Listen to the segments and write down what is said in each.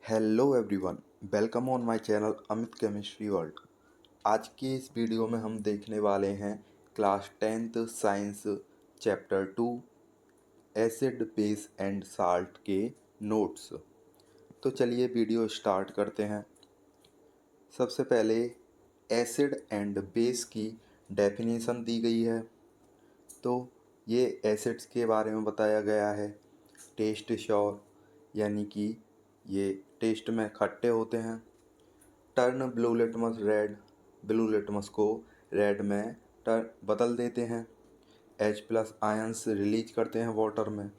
Hello everyone, welcome on my channel Amit chemistry world. आज की इस वीडियो में हम देखने वाले हैं class 10th science chapter 2 acid base and salt के नोट्स। तो चलिए वीडियो स्टार्ट करते हैं। सबसे पहले एसिड एंड बेस की डेफिनेशन दी गई है। तो ये एसिड्स के बारे में बताया गया है। टेस्ट श्योर यानी कि ये टेस्ट में खट्टे होते हैं। Turn blue litmus red, blue litmus को रेड में टर्न बदल देते हैं। H प्लस आयंस रिलीज करते हैं वाटर में।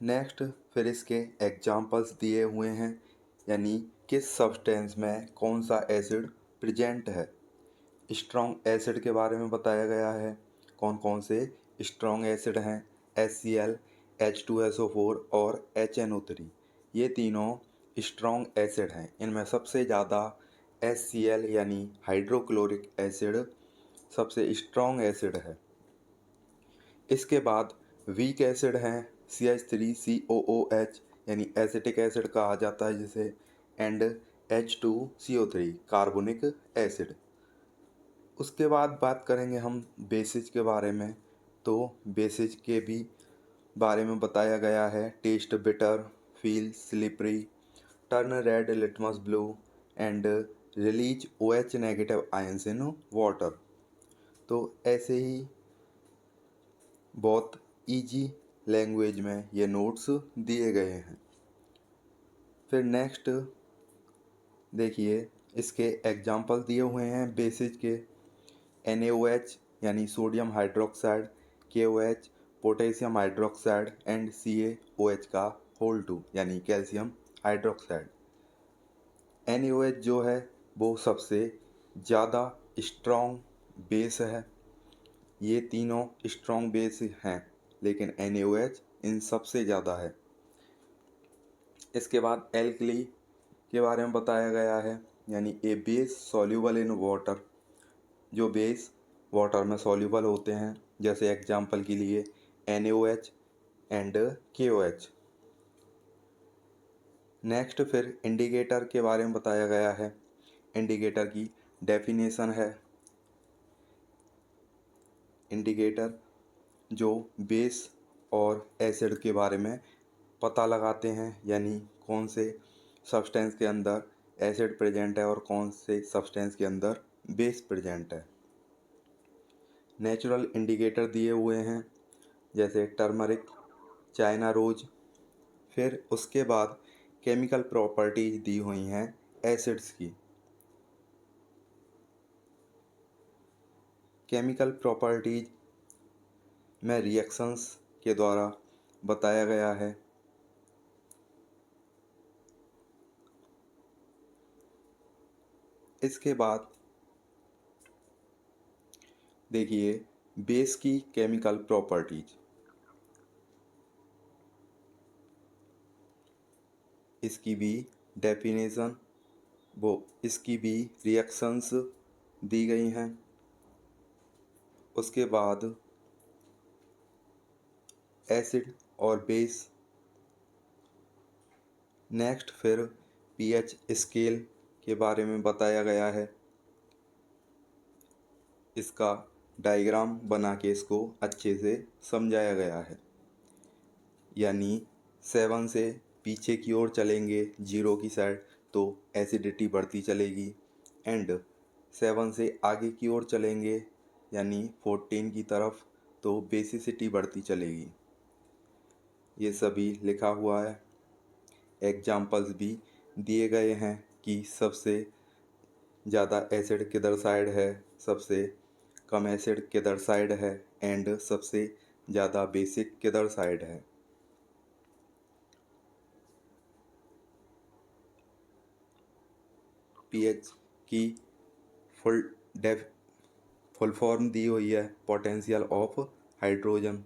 नेक्स्ट फिर इसके एग्जाम्पल्स दिए हुए हैं, यानी किस सब्सटेंस में कौन सा एसिड प्रेजेंट है। स्ट्रॉन्ग एसिड के बारे में बताया गया है। कौन कौन से स्ट्रॉन्ग एसिड हैं? HCl, H2SO4 और HNO3। ये तीनों स्ट्रॉन्ग एसिड हैं। इनमें सबसे ज़्यादा HCl यानी हाइड्रोक्लोरिक एसिड सबसे स्ट्रॉन्ग एसिड है। इसके बाद वीक एसिड हैं CH3COOH यानी एसिटिक एसिड कहा जाता है जिसे, एंड H2CO3 कार्बोनिक एसिड। उसके बाद बात करेंगे हम बेसिस के बारे में। तो बेसिस के भी बारे में बताया गया है। Test bitter, feel slippery, turn red litmus blue and release OH negative ions in water. तो ऐसे ही बहुत इजी लैंग्वेज में ये नोट्स दिए गए हैं। फिर नेक्स्ट देखिए, इसके एग्जाम्पल दिए हुए हैं बेसिस के। NaOH यानी sodium hydroxide, KOH potassium hydroxide and CaOH का होल 2 यानी कैल्शियम हाइड्रोक्साइड। NaOH जो है वो सबसे ज़्यादा स्ट्रॉन्ग बेस है। ये तीनों स्ट्रॉन्ग बेस हैं, लेकिन NaOH इन सबसे ज़्यादा है। इसके बाद एल्कली के बारे में बताया गया है, यानी ए बेस सॉल्यूबल इन वाटर। जो बेस वाटर में सॉल्यूबल होते हैं, जैसे एग्जाम्पल के लिए NaOH एंड KOH। नेक्स्ट फिर इंडिकेटर के बारे में बताया गया है। इंडिकेटर की डेफिनेशन है, इंडिकेटर जो बेस और एसिड के बारे में पता लगाते हैं, यानी कौन से सब्सटेंस के अंदर एसिड प्रेजेंट है और कौन से सब्सटेंस के अंदर बेस प्रेजेंट है। नेचुरल इंडिकेटर दिए हुए हैं, जैसे टर्मरिक, चाइना रोज। फिर उसके बाद केमिकल प्रॉपर्टीज दी हुई हैं एसिड्स की। केमिकल प्रॉपर्टीज में रिएक्शंस के द्वारा बताया गया है। इसके बाद देखिए बेस की केमिकल प्रॉपर्टीज। इसकी भी डेफिनेशन इसकी भी रिएक्शंस दी गई हैं। उसके बाद एसिड और बेस। नेक्स्ट फिर पीएच स्केल के बारे में बताया गया है। इसका डायग्राम बना के इसको अच्छे से समझाया गया है, यानी 7 से पीछे की ओर चलेंगे 0 की साइड तो एसिडिटी बढ़ती चलेगी, एंड 7 से आगे की ओर चलेंगे यानी 14 की तरफ तो बेसिसिटी बढ़ती चलेगी। ये सभी लिखा हुआ है। एग्जाम्पल्स भी दिए गए हैं कि सबसे ज़्यादा एसिड किधर साइड है, सबसे कम एसिड किधर साइड है, एंड सबसे ज़्यादा बेसिक किधर साइड है। पीएच की फुल फुल फॉर्म दी हुई है, पोटेंशियल ऑफ हाइड्रोजन।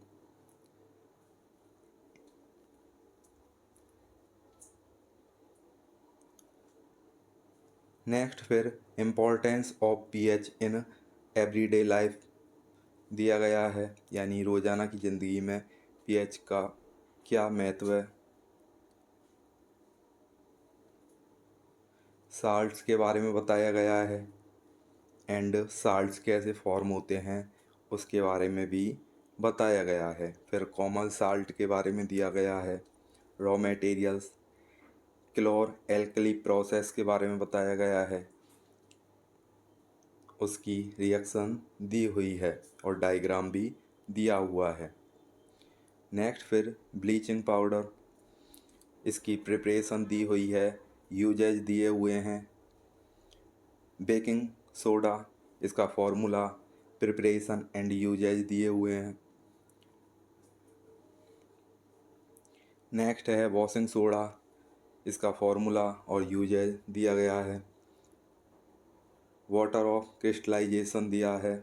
नेक्स्ट फिर importance of pH in everyday life दिया गया है, यानी रोज़ाना की ज़िंदगी में पीएच का क्या महत्व है। साल्ट्स के बारे में बताया गया है एंड साल्ट्स कैसे फॉर्म होते हैं उसके बारे में भी बताया गया है। फिर कॉमन साल्ट के बारे में दिया गया है। रॉ मटेरियल्स क्लोर एल्कली प्रोसेस के बारे में बताया गया है, उसकी रिएक्शन दी हुई है और डायग्राम भी दिया हुआ है। नेक्स्ट फिर ब्लीचिंग पाउडर, इसकी प्रिपरेशन दी हुई है, यूजेज दिए हुए हैं। बेकिंग सोडा, इसका फॉर्मूला, प्रिपरेशन एंड यूजेज दिए हुए हैं। नेक्स्ट है वॉशिंग सोडा, इसका फॉर्मूला और यूजेज दिया गया है। वाटर ऑफ क्रिस्टलाइजेशन दिया है।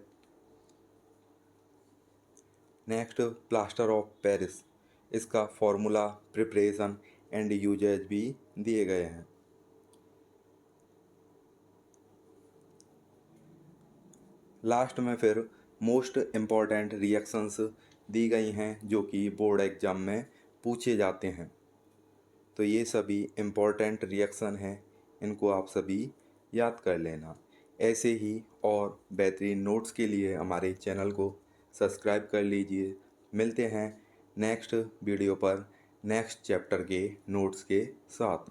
नेक्स्ट प्लास्टर ऑफ पेरिस, इसका फॉर्मूला, प्रिपरेशन एंड यूजेज भी दिए गए हैं। लास्ट में फिर मोस्ट इम्पॉर्टेंट रिएक्शंस दी गई हैं जो कि बोर्ड एग्ज़ाम में पूछे जाते हैं। तो ये सभी इम्पॉर्टेंट रिएक्शन हैं, इनको आप सभी याद कर लेना। ऐसे ही और बेहतरीन नोट्स के लिए हमारे चैनल को सब्सक्राइब कर लीजिए। मिलते हैं नेक्स्ट वीडियो पर नेक्स्ट चैप्टर के नोट्स के साथ।